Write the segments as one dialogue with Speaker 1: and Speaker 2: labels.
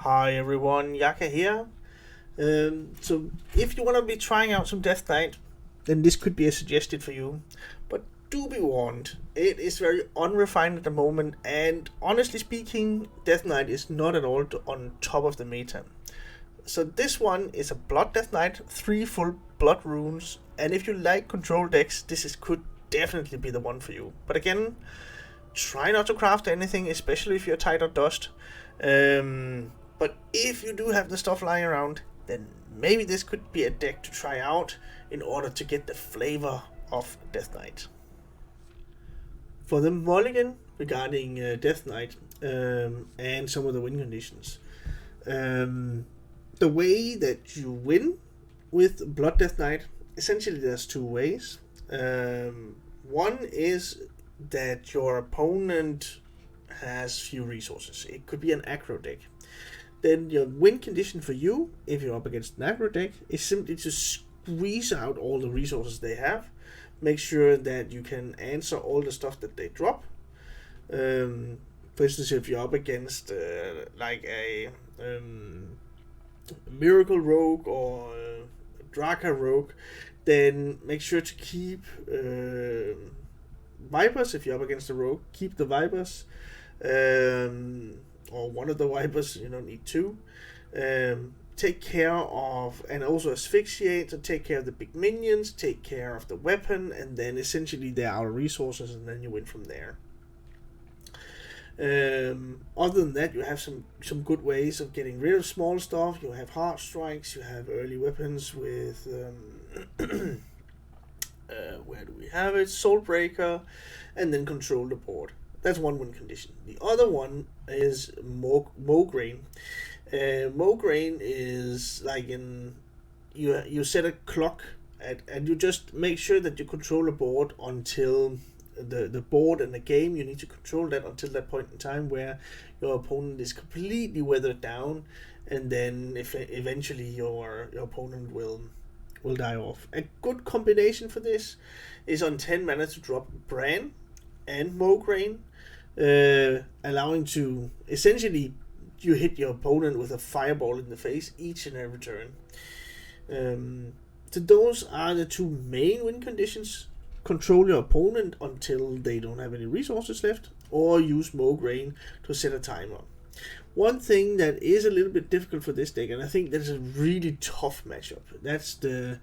Speaker 1: Hi everyone, Yacca here. So if you want to be trying out some Death Knight, then this could be a suggestion for you. But do be warned, it is very unrefined at the moment, and honestly speaking, Death Knight is not at all on top of the meta. So this one is a Blood Death Knight, 3 full blood runes, and if you like control decks, could definitely be the one for you. But again, try not to craft anything, especially if you're tight on dust. But if you do have the stuff lying around, then maybe this could be a deck to try out in order to get the flavor of Death Knight. For the mulligan regarding Death Knight and some of the win conditions, the way that you win with Blood Death Knight, essentially there's two ways. One is that your opponent has few resources. It could be an aggro deck. Then your win condition for you, if you're up against an aggro deck, is simply to squeeze out all the resources they have. Make sure that you can answer all the stuff that they drop. For instance, if you're up against like a Miracle Rogue or Draka Rogue, then make sure to keep Vipers. If you're up against a Rogue, keep the Vipers. Or one of the Vipers, you don't need two. Take care of, and also asphyxiate, to take care of the big minions, take care of the weapon, and then essentially they're out of resources, and then you win from there. Other than that, you have some good ways of getting rid of small stuff. You have heart strikes, you have early weapons with where do we have it? Soulbreaker, and then control the board. That's one win condition. The other one is Mograine. Mograine is like you set a clock and you just make sure that you control the board until the board and the game. You need to control that until that point in time where your opponent is completely weathered down, and then if eventually your opponent will die off. A good combination for this is on 10 mana to drop Bran and Mograine, allowing to essentially you hit your opponent with a fireball in the face each and every turn. So those are the two main win conditions. Control your opponent until they don't have any resources left, or use Mograine to set a timer. One thing that is a little bit difficult for this deck, and I think that's a really tough matchup, that's the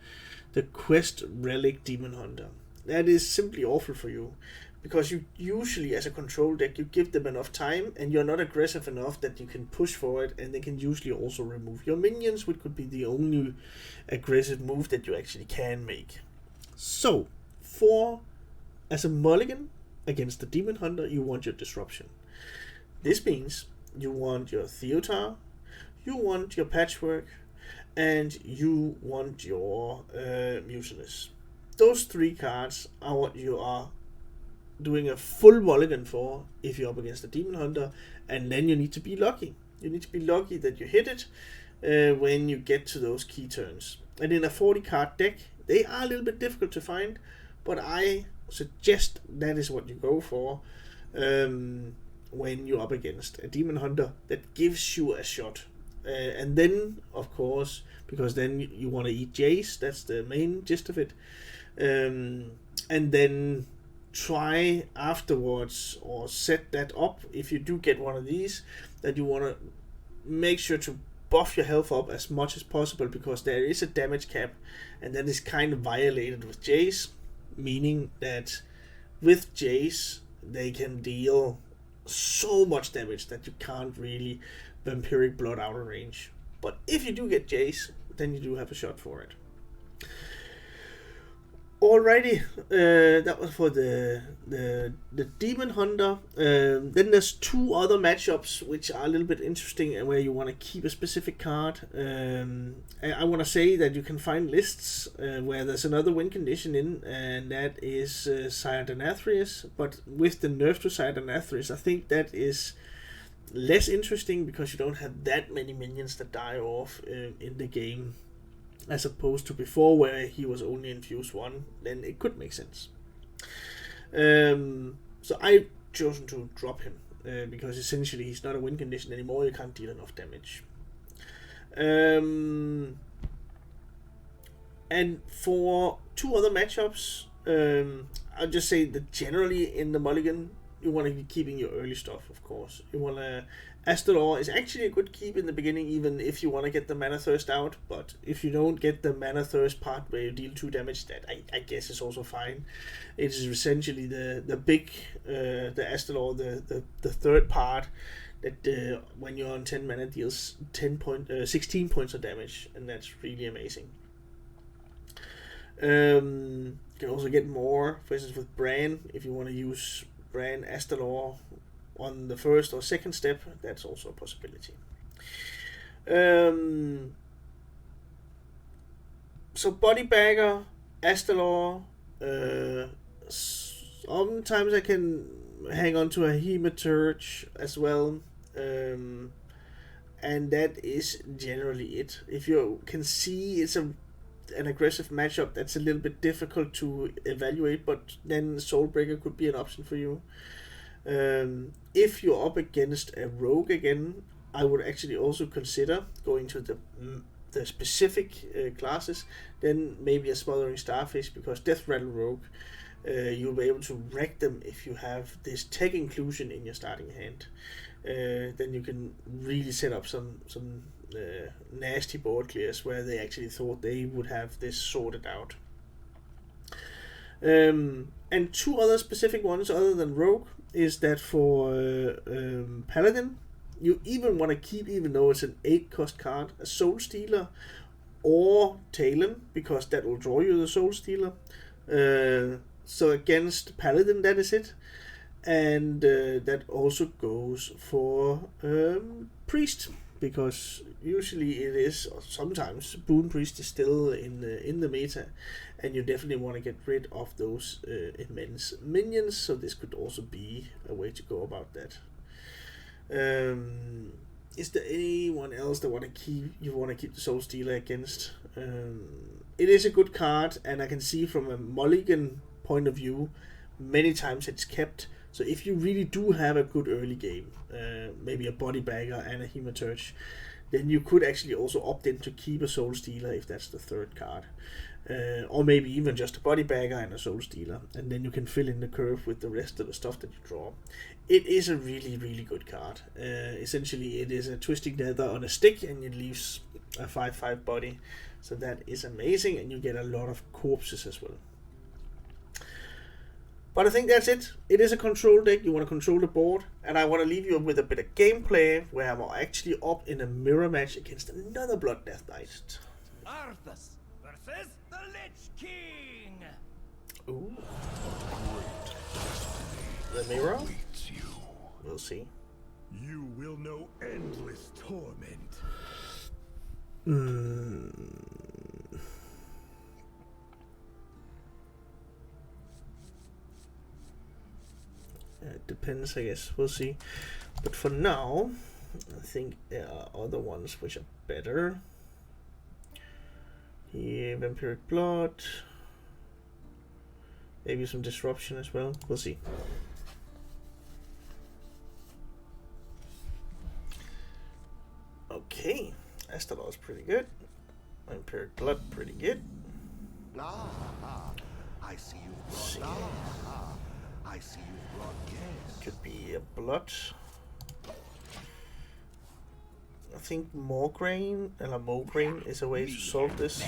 Speaker 1: Quest Relic Demon Hunter. That is simply awful for you, because you usually, as a control deck, you give them enough time, and you're not aggressive enough that you can push for it, and they can usually also remove your minions, which could be the only aggressive move that you actually can make. So, as a mulligan against the Demon Hunter, you want your disruption. This means you want your Theotar, you want your Patchwork, and you want your Mutinous. Those three cards are what you are doing a full mulligan for if you're up against a Demon Hunter, and then you need to be lucky. You need to be lucky that you hit it when you get to those key turns. And in a 40 card deck, they are a little bit difficult to find, but I suggest that is what you go for when you're up against a Demon Hunter that gives you a shot. And then, of course, because then you want to eat Jace, that's the main gist of it. And then try afterwards, or set that up, if you do get one of these, that you want to make sure to buff your health up as much as possible, because there is a damage cap, and that is kind of violated with Jace, meaning that with Jace they can deal so much damage that you can't really Vampiric Blood out of range. But if you do get Jace, then you do have a shot for it. Alrighty, that was for the Demon Hunter. Then there's two other matchups which are a little bit interesting, and where you want to keep a specific card. I want to say that you can find lists where there's another win condition in, and that is Sire Denathrius. But with the nerf to Sire Denathrius, I think that is less interesting, because you don't have that many minions that die off in the game, as opposed to before, where he was only infused 1. Then it could make sense. So I've chosen to drop him. because essentially he's not a win condition anymore. You can't deal enough damage. And for 2 other matchups, I'll just say that generally in the mulligan, you want to be keeping your early stuff, of course. You want to... Astador is actually a good keep in the beginning, even if you want to get the Mana Thirst out, but if you don't get the Mana Thirst part where you deal 2 damage, that I guess is also fine. It is essentially the big, the Astador, the third part, that when you're on 10 mana deals 16 points of damage, and that's really amazing. You can also get more, for instance with Bran, if you want to use Bran Astador on the first or second step, that's also a possibility. So Bodybagger, Astador, sometimes I can hang on to a Hematurge as well, and that is generally it. If you can see it's an aggressive matchup, that's a little bit difficult to evaluate, but then Soulbreaker could be an option for you. If you're up against a rogue again, I would actually also consider going to the specific classes, then maybe a Smothering Starfish, because Death Rattle Rogue, you'll be able to wreck them if you have this tech inclusion in your starting hand. Then you can really set up some nasty board clears where they actually thought they would have this sorted out. And 2 other specific ones other than Rogue is that for Paladin, you even want to keep, even though it's an 8-cost card, a Soul Stealer or Talon, because that will draw you the Soul Stealer. So against Paladin, that is it. And that also goes for Priest, because usually it is, or sometimes Boon Priest is still in the meta, and you definitely want to get rid of those immense minions, so this could also be a way to go about that. Is there anyone else that you want to keep the Soul Stealer against? It is a good card, and I can see from a mulligan point of view, many times it's kept. So if you really do have a good early game, maybe a Bodybagger and a Hematurge, then you could actually also opt in to keep a Soul Stealer if that's the third card. Or maybe even just a Bodybagger and a Soul Stealer, and then you can fill in the curve with the rest of the stuff that you draw. It is a really, really good card. Essentially, it is a Twisting Nether on a stick, and it leaves a 5/5 body. So that is amazing, and you get a lot of corpses as well. But I think that's it. It is a control deck. You want to control the board. And I want to leave you with a bit of gameplay where I'm actually up in a mirror match against another Blood Death Knight.
Speaker 2: Arthas versus the Lich King.
Speaker 1: Ooh. The mirror? We'll see.
Speaker 3: You will know endless torment.
Speaker 1: It depends, I guess. We'll see. But for now, I think there are other ones which are better. Here, Vampiric Blood. Maybe some Disruption as well. We'll see. Okay. Astador is pretty good. Vampiric Blood, pretty good.
Speaker 2: I see you. I see you brought guests.
Speaker 1: Could be a Blood. I think Mograine is a way to solve this.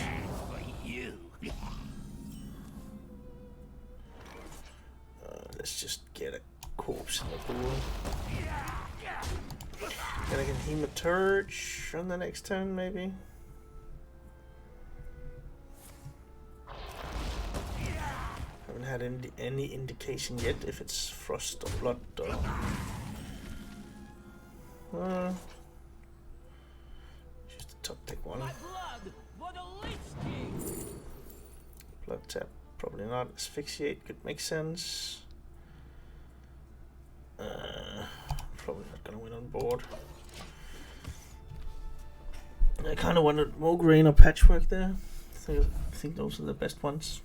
Speaker 1: Let's just get a corpse in the pool. Then I can Hematurge on the next turn, maybe. Haven't had any indication yet if it's Frost or Blood or... just the top deck one. Blood tap, probably not. Asphyxiate could make sense. Probably not gonna win on board. I kind of wanted Mograine or Patchwork there. I think those are the best ones.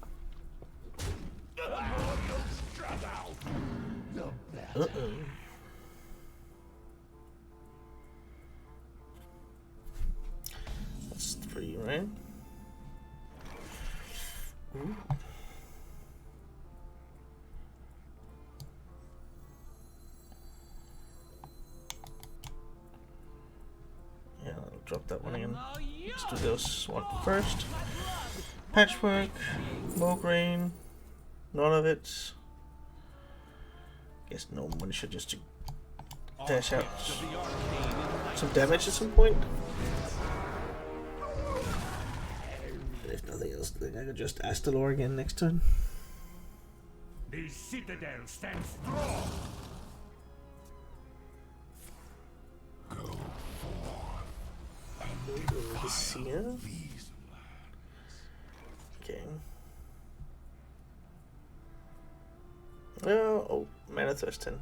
Speaker 1: Okay. Ooh. Yeah, I'll drop that one again. Let's do this one first. Patchwork, Mograine, none of it. Guess no one should just dash out some damage at some point. If nothing else, then I could just Astalor again next turn.
Speaker 3: The citadel stands strong.
Speaker 1: Here. Okay. Oh, Mana Thurston.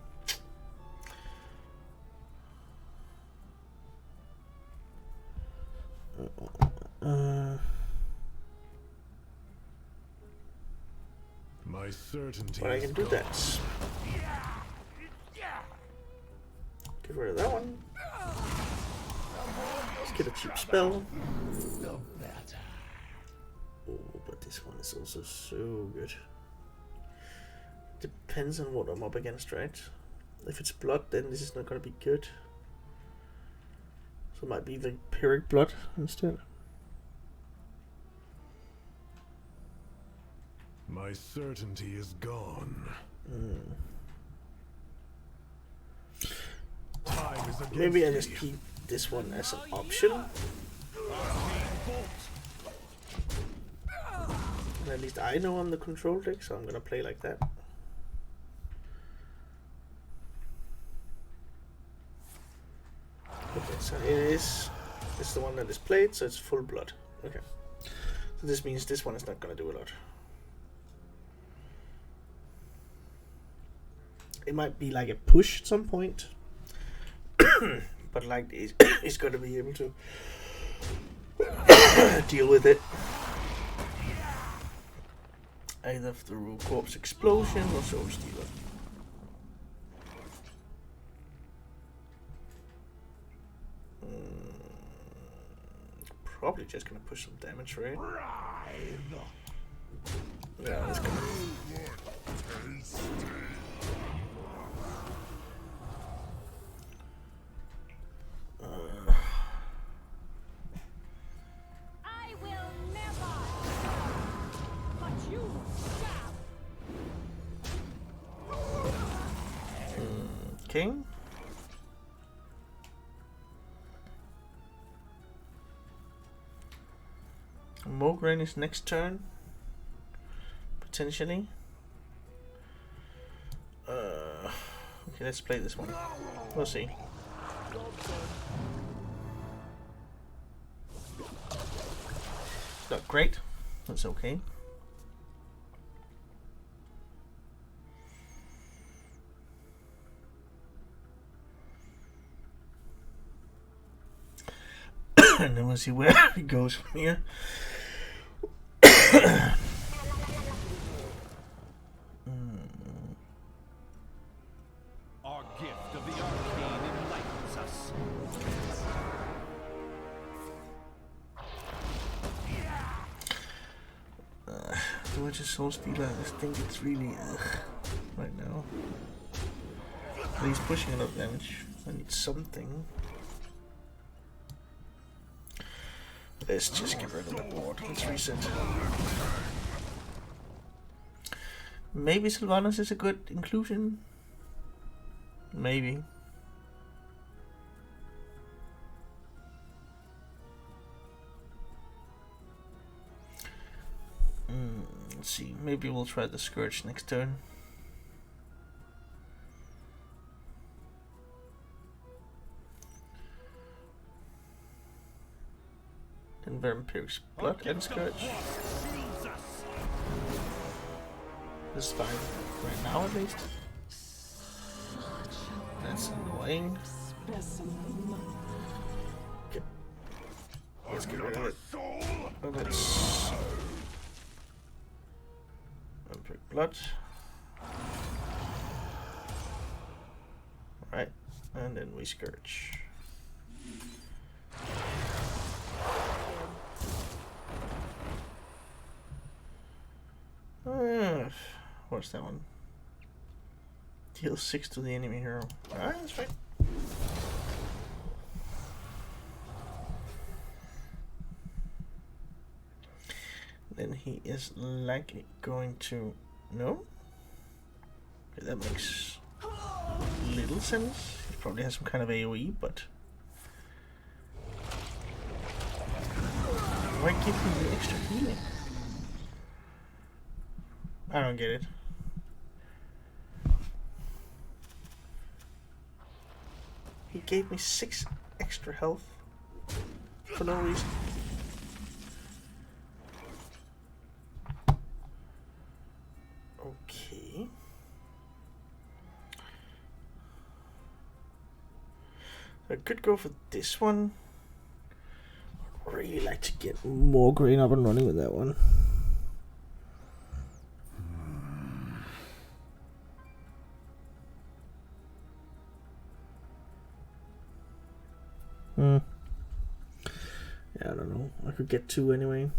Speaker 3: My certainty.
Speaker 1: But I can do that. Get rid of that one. Let's get a cheap spell. Oh, but this one is also so good. Depends on what I'm up against, right? If it's blood, then this is not gonna be good. So it might be the Pyrrhic blood instead.
Speaker 3: My certainty is gone. Time is against
Speaker 1: Maybe I just keep this one as an option. And at least I know I'm the control deck, so I'm gonna play like that. Okay, so here it is. It's the one that is played, so it's full blood. Okay. So this means this one is not gonna do a lot. It might be like a push at some point. But like he's gonna be able to deal with it. Either through Corpse Explosion or Soul Stealer. Probably just gonna push some damage, right? Yeah, that's gonna.
Speaker 4: I will never. But you shall.
Speaker 1: Okay. Mograine is next turn. Potentially. Okay, let's play this one. We'll see. Not great. That's okay. And then we'll see where it goes from here.
Speaker 2: Our gift of the arcane enlightens us.
Speaker 1: Do I just Soul Stealer? I just think it's really right now. But he's pushing a lot of damage. I need something. Let's just get rid of the board. Let's reset. Maybe Sylvanas is a good inclusion. Maybe. Let's see. Maybe we'll try the Scourge next turn. And Vampiric Blood and Scourge. This is fine. Right now, at least. That's annoying. Okay. Let's get rid of it. Oh, that's Vampiric Blood. Right, and then we Scourge. What's that one? Deal 6 to the enemy hero. Alright, that's fine. Then he is likely going to... No? Okay, that makes little sense. He probably has some kind of AoE, but... Why give him the extra healing? I don't get it. He gave me 6 extra health for no reason. Okay. I could go for this one. I'd really like to get more green up and running with that one. Yeah, I don't know. I could get 2 anyway.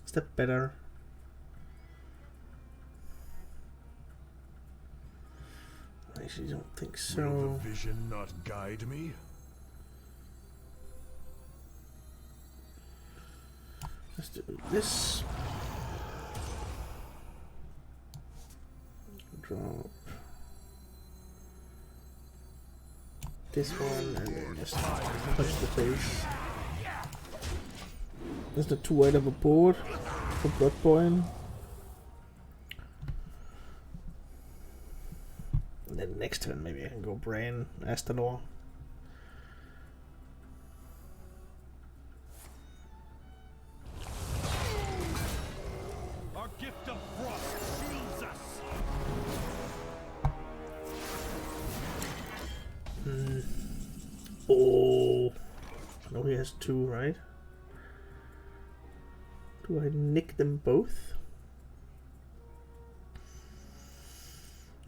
Speaker 1: Is that better? I actually don't think so.
Speaker 3: Will the vision not guide me?
Speaker 1: Let's do this. Drop this one and then just touch the face. There's the 2 white of a board for Bloodborne. And then next turn maybe I can go Bran, Astalor.
Speaker 3: Our gift of frost shields us.
Speaker 1: Oh, no, he has 2, right? Do I nick them both?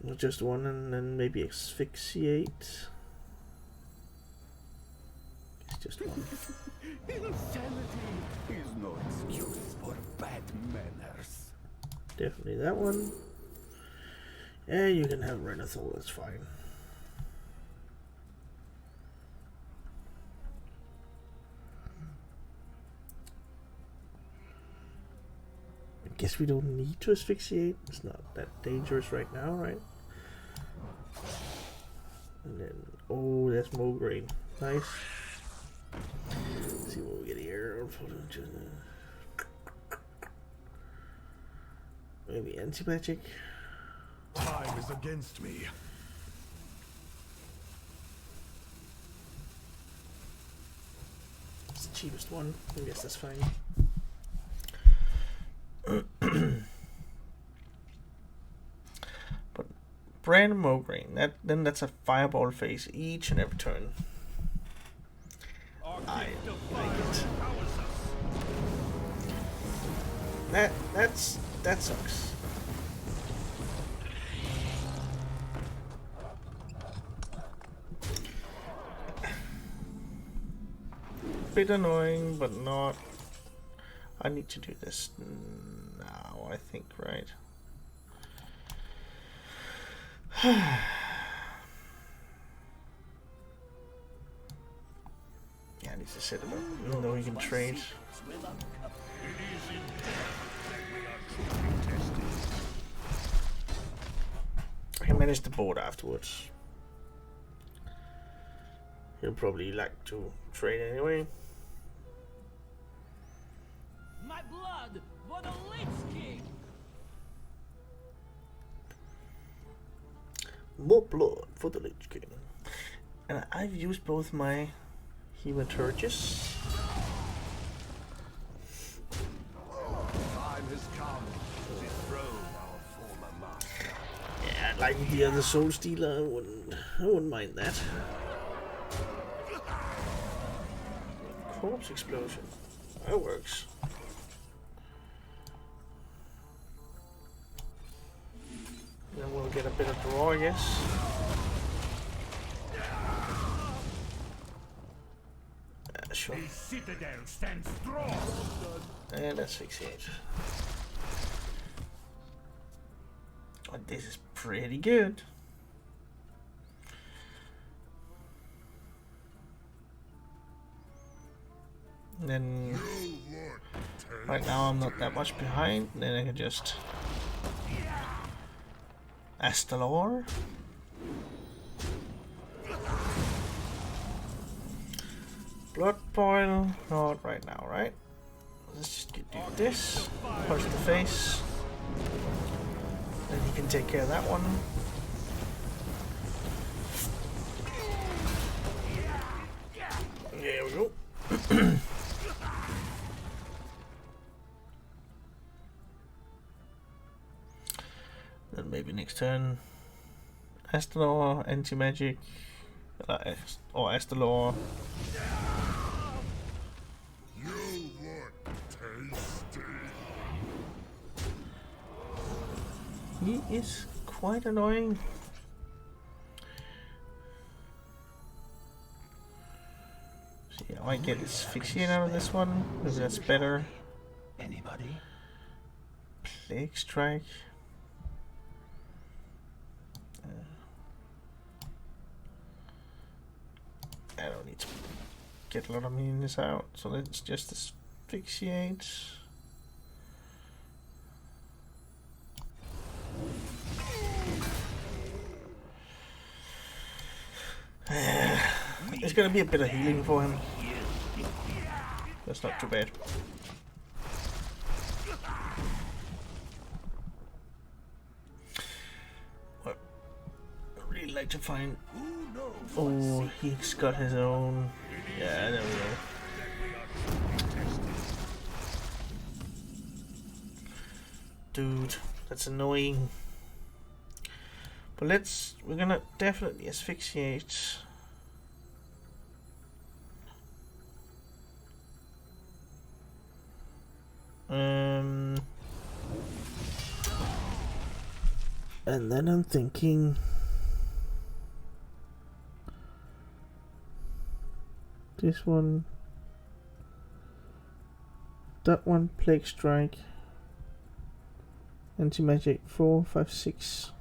Speaker 1: Or just one and then maybe asphyxiate? It's just one.
Speaker 2: Insanity is no excuse for bad manners.
Speaker 1: Definitely that one. Yeah, you can have Renathal, that's fine. I guess we don't need to asphyxiate. It's not that dangerous right now, right? And then, oh, that's Mograine. Nice. Let's see what we get here. Maybe anti-magic.
Speaker 3: Time is against me.
Speaker 1: It's the cheapest one. I guess that's fine. But Bran and Mograine, then that's a fireball phase each and every turn. I like it. That sucks. Bit annoying, but not. I need to do this now, I think, right? Yeah, I need to set it up, even though he can trade. I can manage the board afterwards. He'll probably like to trade anyway.
Speaker 4: My blood for the Lich King!
Speaker 1: More blood for the Lich King. And I've used both my Hematurgus.
Speaker 2: Time has come to dethrone our former master.
Speaker 1: Yeah, like the other Soul Stealer, I wouldn't mind that. Corpse Explosion. That works. Then we'll get a bit of draw, I guess. Sure.
Speaker 3: The citadel stands strong.
Speaker 1: And that's 68. But this is pretty good. And then right now I'm not that much behind. Then I can just Astalor. Blood boil, not right now, right? Let's just do this. Punch the face. Then he can take care of that one. There we go. Then maybe next turn, Astalor, anti-magic, or Astalor.
Speaker 2: You look tasty.
Speaker 1: He is quite annoying. See, I might get asphyxiate out of this one. Maybe that's better.
Speaker 2: Anybody?
Speaker 1: Plague strike. I don't need to get a lot of minions out, so let's just asphyxiate. There's gonna be a bit of healing for him. That's not too bad. Well, I'd really like to find. Oh, he's got his own. Yeah, there we go. Dude, that's annoying. But we're gonna definitely asphyxiate. And then I'm thinking this one, that one, plague strike, anti-magic 4, 5, 6.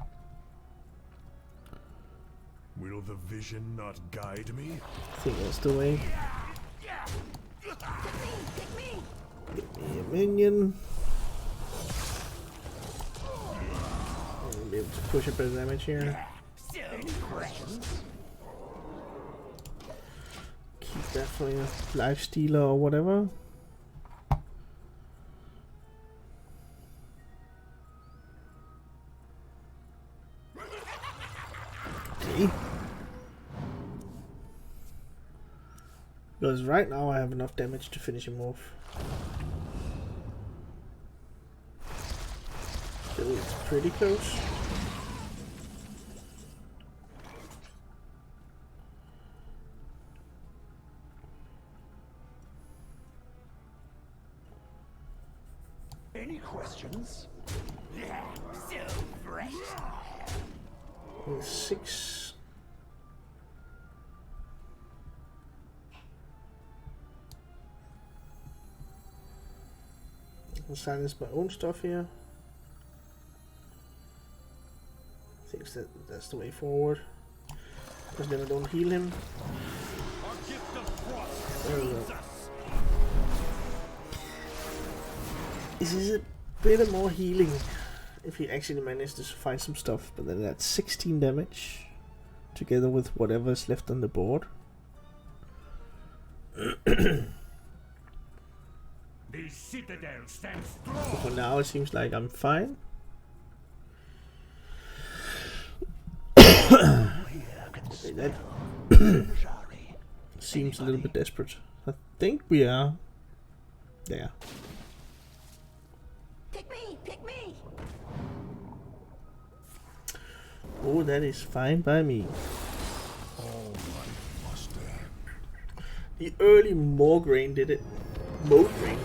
Speaker 3: Will the vision not guide me?
Speaker 1: I think that's the way. Get me a minion. I'll be able to push a bit of damage here. Keep that for your life stealer or whatever. Okay. Because right now I have enough damage to finish him off. Still, it's pretty close.
Speaker 2: Any questions?
Speaker 4: Yeah, so fresh.
Speaker 1: 6. I'll silence my own stuff here. I think that's the way forward. Because then I don't heal him. There we go. This is a bit more healing if he actually manages to find some stuff, but then that's 16 damage together with whatever's left on the board.
Speaker 3: The citadel stands strong.
Speaker 1: So for now it seems like I'm fine. Okay, that seems a little bit desperate. I think we are there.
Speaker 4: Pick me, pick me.
Speaker 1: Oh, that is fine by me. The early Morgraine did it. Morgraine.